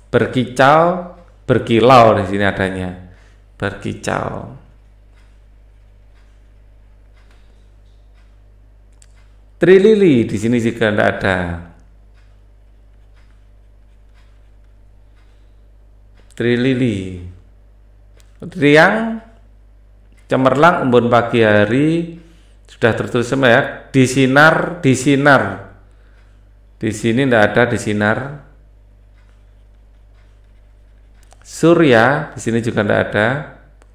Speaker 1: berkicau, berkilau di sini adanya. Berkicau. Trilili di sini juga tidak ada. Trilili. Riang, cemerlang, embun pagi hari sudah tertulis semua ya. Disinar, disinar. Di sini tidak ada disinar. Surya di sini juga tidak ada.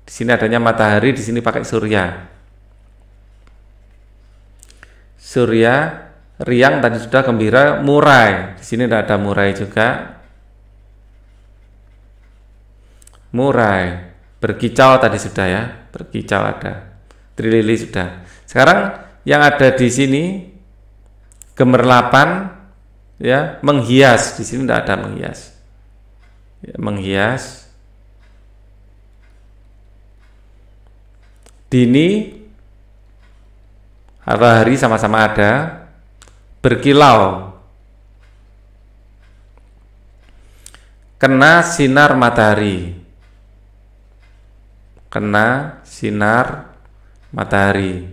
Speaker 1: Di sini adanya matahari, di sini pakai surya. Surya, riang tadi sudah, gembira, murai. Di sini tidak ada murai juga. Murai, berkicau tadi sudah ya, berkicau ada. Trilili sudah. Sekarang yang ada di sini gemerlapan. Ya, menghias, di sini tidak ada menghias. Ya, menghias. Dini atau hari sama-sama ada. Berkilau. kena sinar matahari. Kena sinar matahari.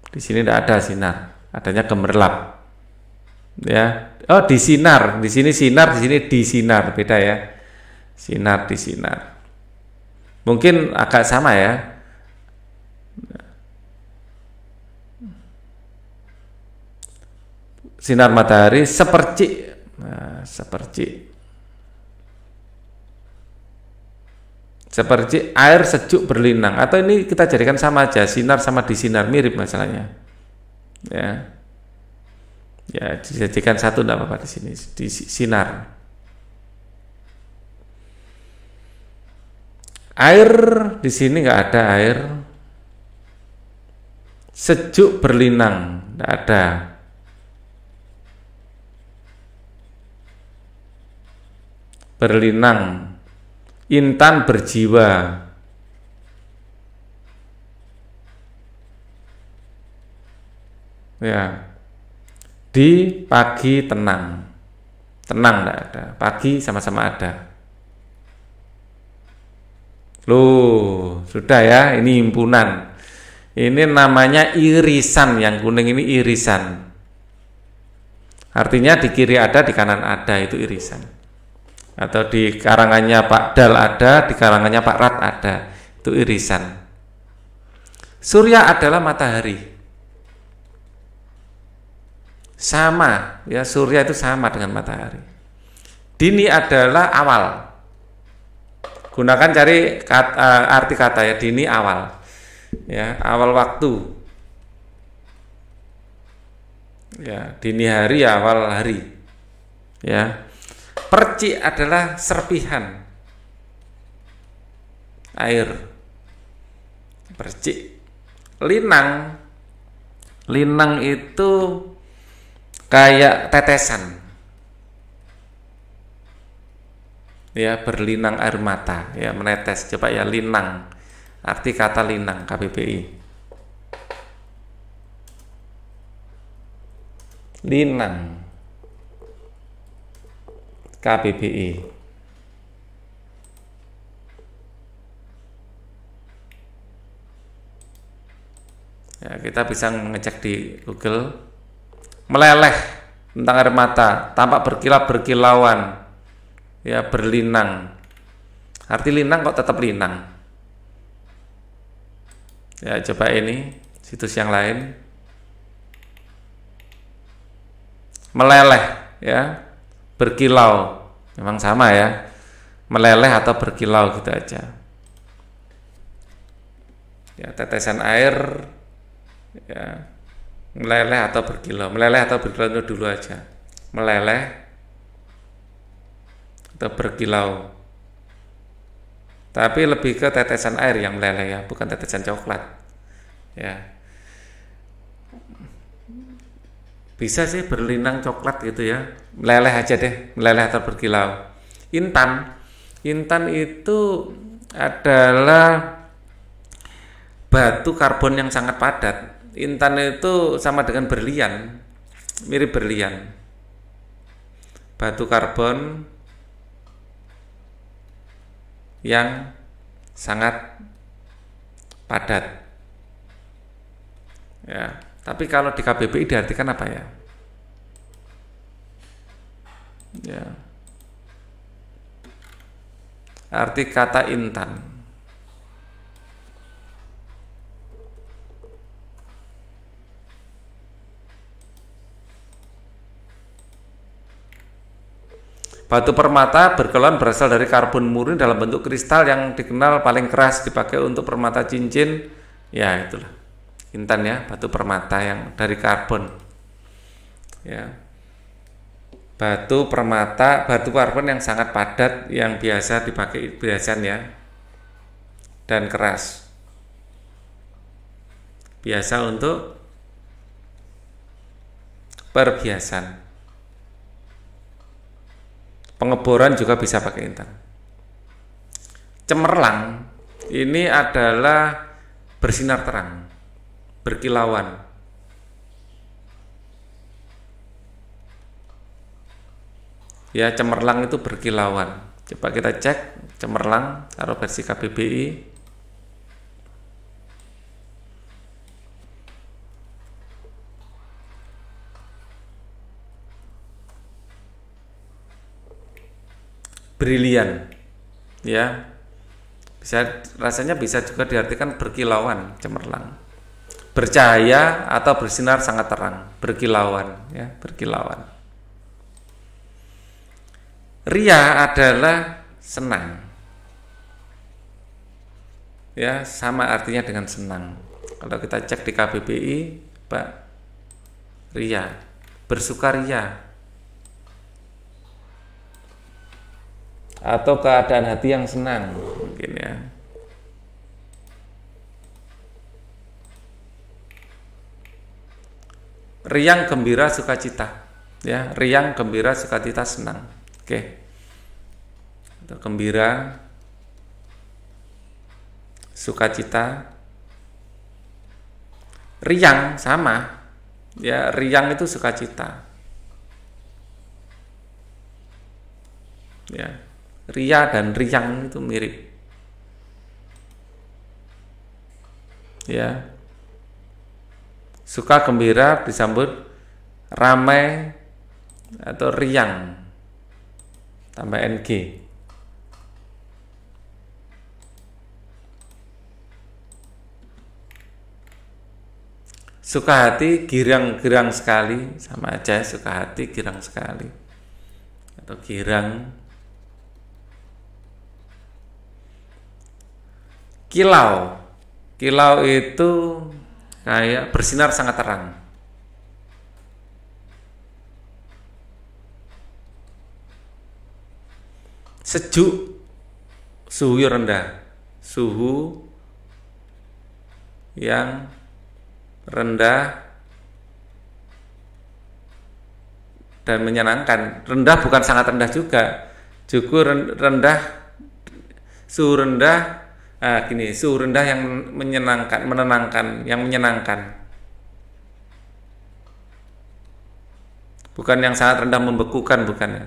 Speaker 1: Di sini tidak ada sinar, adanya gemerlap. Ya. Oh, disinar. Di sini sinar, di sini disinar, beda ya. Sinar disinar. Mungkin agak sama ya. Sinar matahari sepercik. Nah, sepercik. Seperti air sejuk berlinang, atau ini kita jadikan sama aja, sinar sama disinar, mirip masalahnya. Ya. Ya, dijadikan satu enggak apa-apa di sini, di sinar. Air di sini enggak ada air. Sejuk berlinang, enggak ada. Berlinang. Intan berjiwa. Ya. Di pagi tenang. Tenang enggak ada. Pagi sama-sama ada. Loh, sudah ya, ini himpunan. Ini namanya irisan, yang kuning ini irisan. Artinya di kiri ada, di kanan ada, itu irisan. Atau di karangannya Pak Dal ada, di karangannya Pak Rat ada, itu irisan. Surya adalah matahari. Sama, ya, surya itu sama dengan matahari. Dini adalah awal. Gunakan cari arti kata ya, dini awal. Ya, awal waktu. Ya, dini hari ya, awal hari. Ya. Percik adalah serpihan air. Percik. Linang. Linang itu kayak tetesan. Ya, berlinang air mata, ya, menetes. Coba ya, linang. Arti kata linang KBBI. Linang KBBI. Ya, kita bisa ngecek di Google. Meleleh tentang air mata, tampak berkilau-berkilauan. Ya, berlinang. Arti linang kok tetap linang. Ya, coba ini situs yang lain. Meleleh, ya. Berkilau, memang sama ya, meleleh atau berkilau gitu aja. Ya, tetesan air, ya, meleleh atau berkilau itu dulu aja, meleleh atau berkilau. Tapi lebih ke tetesan air yang meleleh ya, bukan tetesan coklat. Ya. Bisa sih berlinang coklat gitu ya, meleleh aja deh, meleleh atau berkilau. Intan itu adalah batu karbon yang sangat padat. Intan itu sama dengan berlian, mirip berlian. Batu karbon yang sangat padat. Ya. Tapi kalau di KBBI diartikan apa ya? Ya. Arti kata intan. Batu permata berkelon berasal dari karbon murni dalam bentuk kristal yang dikenal paling keras, dipakai untuk permata cincin. Ya, itulah. Intan ya, batu permata yang dari karbon. Ya. Batu permata, batu karbon yang sangat padat yang biasa dipakai perhiasan ya. Dan keras. Biasa untuk perhiasan. Pengeboran juga bisa pakai intan. Cemerlang ini adalah bersinar terang, berkilauan. Ya, cemerlang itu berkilauan. Coba kita cek cemerlang kalau versi KBBI. Brilian. Ya. Rasanya bisa juga diartikan berkilauan, cemerlang. Bercahaya atau bersinar sangat terang, berkilauan, ya, berkilauan. Ria adalah senang. Ya, sama artinya dengan senang. Kalau kita cek di KBBI, Pak, ria, bersukaria. Atau keadaan hati yang senang, mungkin ya. Riang, gembira, sukacita. Ya, riang, gembira, sukacita, senang. Oke. Atau gembira, sukacita. Riang sama. Ya, riang itu sukacita. Ya. Ria dan riang itu mirip. Ya. Suka, gembira disambut ramai atau riang tambah ng. Suka hati, girang-girang sekali, sama aja, suka hati, girang sekali atau girang. Kilau, kilau itu kayak bersinar sangat terang. Sejuk, suhu rendah, suhu yang rendah dan menyenangkan. Rendah bukan sangat rendah juga, rendah, suhu rendah. Gini, suhu rendah yang menyenangkan, menenangkan, yang menyenangkan. Bukan yang sangat rendah membekukan, bukan.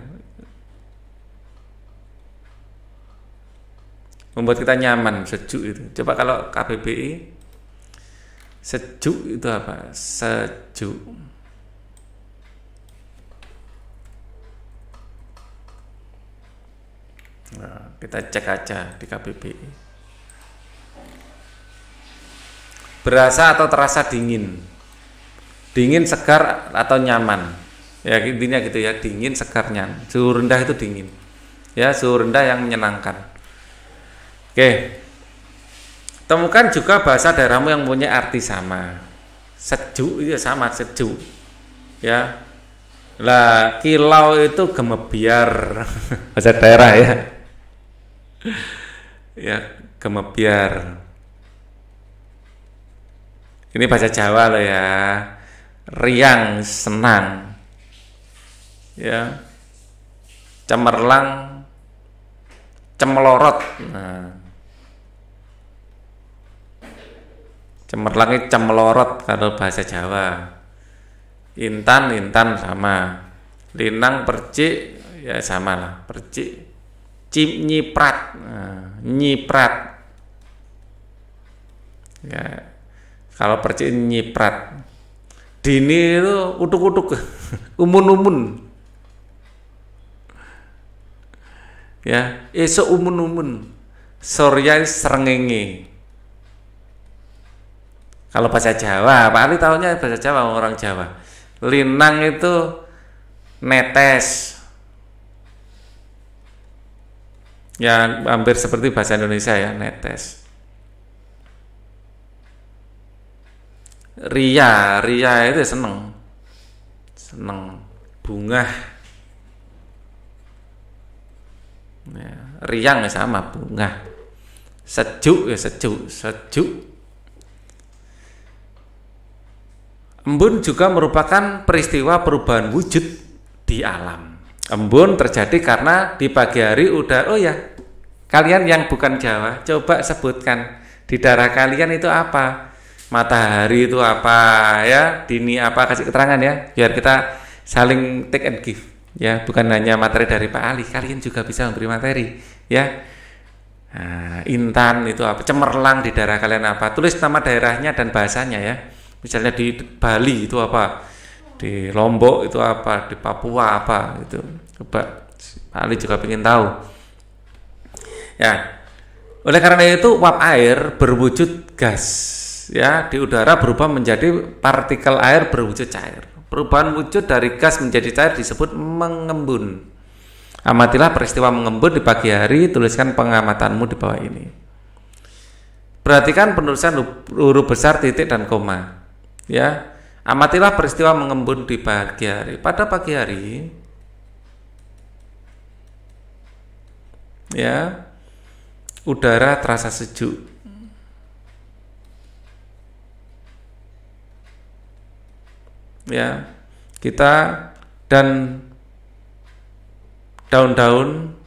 Speaker 1: Membuat kita nyaman, sejuk itu. Coba kalau KBBI, sejuk itu apa? Sejuk. Nah, kita cek aja di KBBI. Berasa atau terasa dingin, dingin, segar atau nyaman, ya intinya gitu ya, dingin, segar, nyaman. Suhu rendah itu dingin, ya, suhu rendah yang menyenangkan. Oke, temukan juga bahasa daerahmu yang punya arti sama. Sejuk itu sama, sejuk, ya. Lah, kilau itu gemebiar, bahasa daerah ya, ya, gemebiar. Ini bahasa Jawa loh ya. Riang, senang. Ya. Cemerlang, cemelorot. Nah. Cemerlang itu cemelorot kalau bahasa Jawa. Intan, intan sama. Linang, percik, ya sama lah, percik. Nyiprat. Nah, nyiprat. Ya. Kalau percik nyiprat. Dini itu utuk-utuk, umun-umun. Ya, esok umun-umun. Sorya srengenge. Kalau bahasa Jawa, Pak Ali tahunya bahasa Jawa, orang Jawa. Linang itu netes. Ya, hampir seperti bahasa Indonesia ya, netes. Ria itu seneng, bunga. Ya, riang sama bunga. Sejuk ya sejuk. Embun juga merupakan peristiwa perubahan wujud di alam. Embun terjadi karena di pagi hari udah, oh ya, kalian yang bukan Jawa, coba sebutkan di daerah kalian itu apa? Matahari itu apa ya? Dini apa? Kasih keterangan ya, biar kita saling take and give. Ya, bukan hanya materi dari Pak Ali, kalian juga bisa memberi materi, ya. Nah, Intan itu apa? Cemerlang di daerah kalian apa? Tulis nama daerahnya dan bahasanya ya. Misalnya di Bali itu apa? Di Lombok itu apa? Di Papua apa? Itu. Coba Pak Ali juga ingin tahu. Ya. Oleh karena itu uap air berwujud gas, ya, di udara berubah menjadi partikel air berwujud cair. Perubahan wujud dari gas menjadi cair disebut mengembun. Amatilah peristiwa mengembun di pagi hari, tuliskan pengamatanmu di bawah ini. Perhatikan penulisan huruf besar, titik, dan koma. Ya, amatilah peristiwa mengembun di pagi hari. Pada pagi hari, ya, udara terasa sejuk. Ya, kita dan daun-daun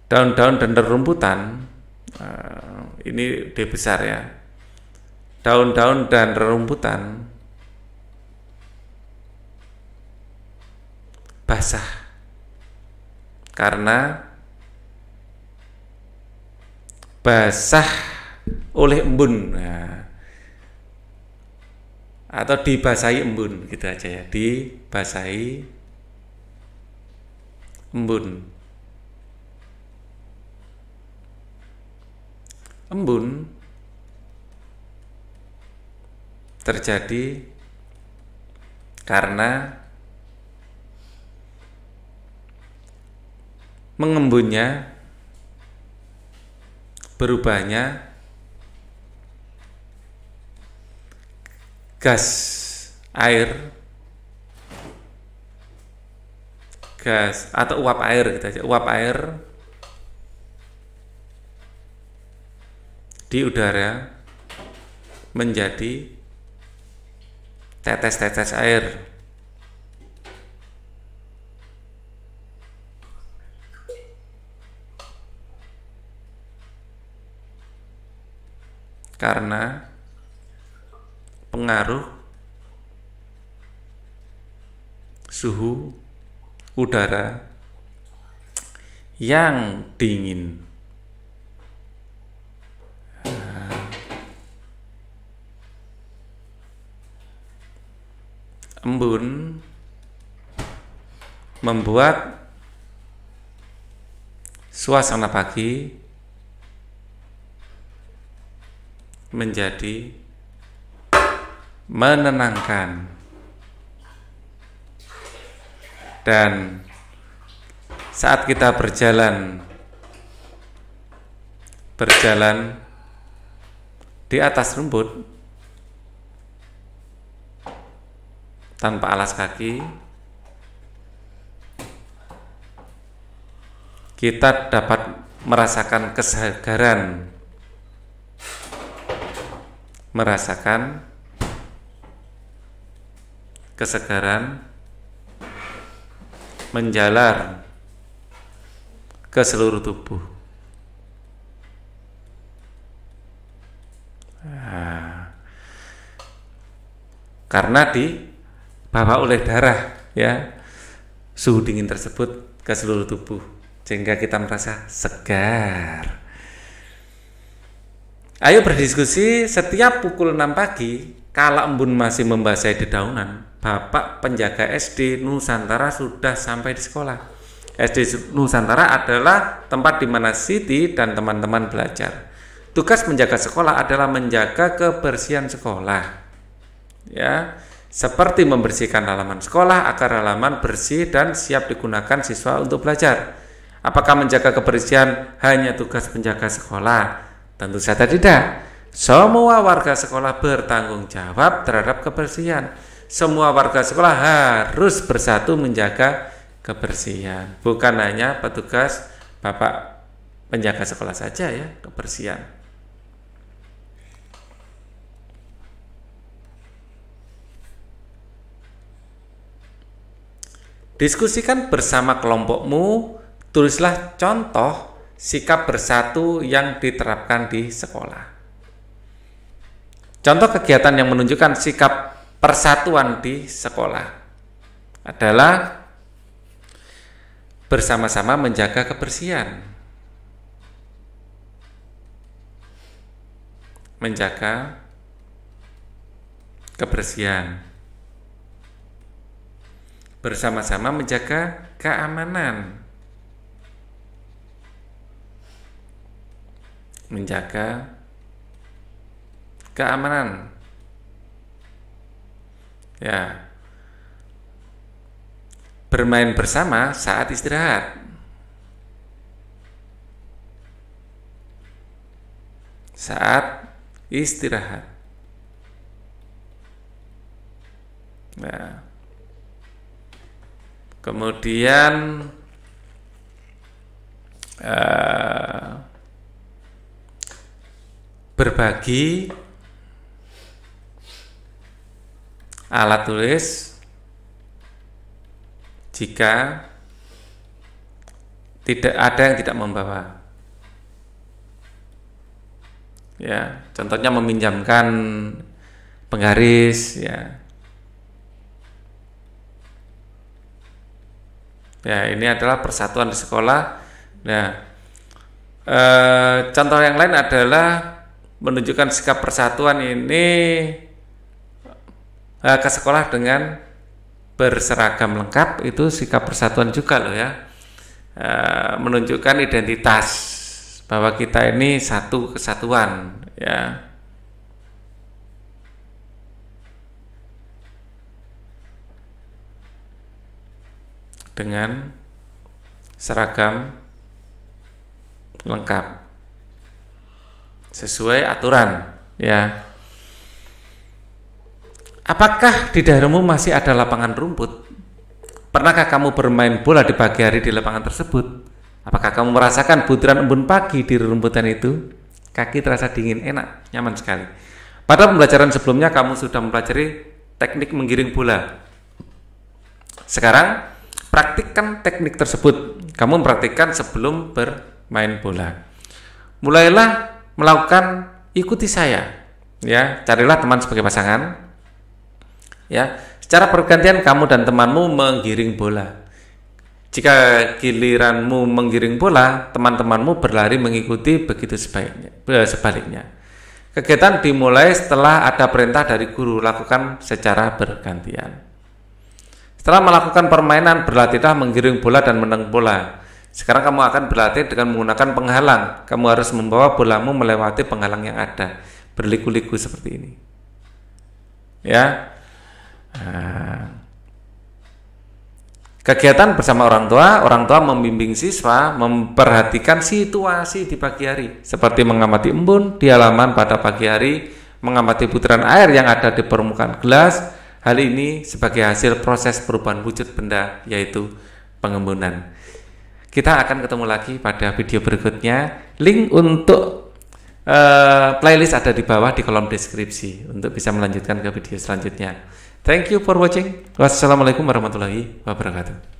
Speaker 1: dan rerumputan, ini D besar ya, daun-daun dan rerumputan basah karena basah oleh embun, ya. Atau dibasahi embun, gitu aja ya, dibasahi embun. Embun terjadi karena mengembunnya, berubahnya gas air, gas atau uap air, gitu aja, uap air di udara menjadi tetes-tetes air. Karena pengaruh suhu udara yang dingin. Embun membuat suasana pagi menjadi menenangkan, dan saat kita berjalan di atas rumput tanpa alas kaki, kita dapat merasakan kesegaran, menjalar ke seluruh tubuh. Nah, karena dibawa oleh darah, ya, suhu dingin tersebut ke seluruh tubuh, sehingga kita merasa segar. Ayo berdiskusi. Setiap pukul 6 pagi, kala embun masih membasahi dedaunan, Bapak penjaga SD Nusantara sudah sampai di sekolah. SD Nusantara adalah tempat di mana Siti dan teman-teman belajar. Tugas menjaga sekolah adalah menjaga kebersihan sekolah, ya, seperti membersihkan halaman sekolah agar halaman bersih dan siap digunakan siswa untuk belajar. Apakah menjaga kebersihan hanya tugas penjaga sekolah? Tentu saja tidak. Semua warga sekolah bertanggung jawab terhadap kebersihan. Semua warga sekolah harus bersatu menjaga kebersihan. Bukan hanya petugas Bapak penjaga sekolah saja, ya, kebersihan. Diskusikan bersama kelompokmu, tulislah contoh sikap bersatu yang diterapkan di sekolah. Contoh kegiatan yang menunjukkan sikap persatuan di sekolah adalah bersama-sama menjaga kebersihan, bersama-sama menjaga keamanan, ya, bermain bersama saat istirahat, Nah, kemudian berbagi alat tulis jika tidak ada yang tidak membawa. Ya, contohnya meminjamkan penggaris, ya. Ya, ini adalah persatuan di sekolah. Nah, contoh yang lain adalah menunjukkan sikap persatuan ini ke sekolah dengan berseragam lengkap, itu sikap persatuan juga loh ya. Menunjukkan identitas bahwa kita ini satu kesatuan, ya. Dengan seragam lengkap sesuai aturan, ya. Apakah di daerahmu masih ada lapangan rumput? Pernahkah kamu bermain bola di pagi hari di lapangan tersebut? Apakah kamu merasakan butiran embun pagi di rumputan itu? Kaki terasa dingin, enak, nyaman sekali. Pada pembelajaran sebelumnya kamu sudah mempelajari teknik menggiring bola. Sekarang praktikkan teknik tersebut. Kamu mempraktikkan sebelum bermain bola. Mulailah melakukan ikuti saya. Ya, carilah teman sebagai pasangan. Ya, secara bergantian kamu dan temanmu menggiring bola. Jika giliranmu menggiring bola, teman-temanmu berlari mengikuti, begitu sebaliknya. Kegiatan dimulai setelah ada perintah dari guru, lakukan secara bergantian. Setelah melakukan permainan, berlatihlah menggiring bola dan menendang bola. Sekarang kamu akan berlatih dengan menggunakan penghalang. Kamu harus membawa bolamu melewati penghalang yang ada, berliku-liku seperti ini. Ya. Kegiatan bersama orang tua membimbing siswa memperhatikan situasi di pagi hari, seperti mengamati embun di halaman pada pagi hari, mengamati butiran air yang ada di permukaan gelas. Hal ini sebagai hasil proses perubahan wujud benda, yaitu pengembunan. Kita akan ketemu lagi pada video berikutnya. Link untuk playlist ada di bawah di kolom deskripsi untuk bisa melanjutkan ke video selanjutnya. Thank you for watching. Wassalamualaikum warahmatullahi wabarakatuh.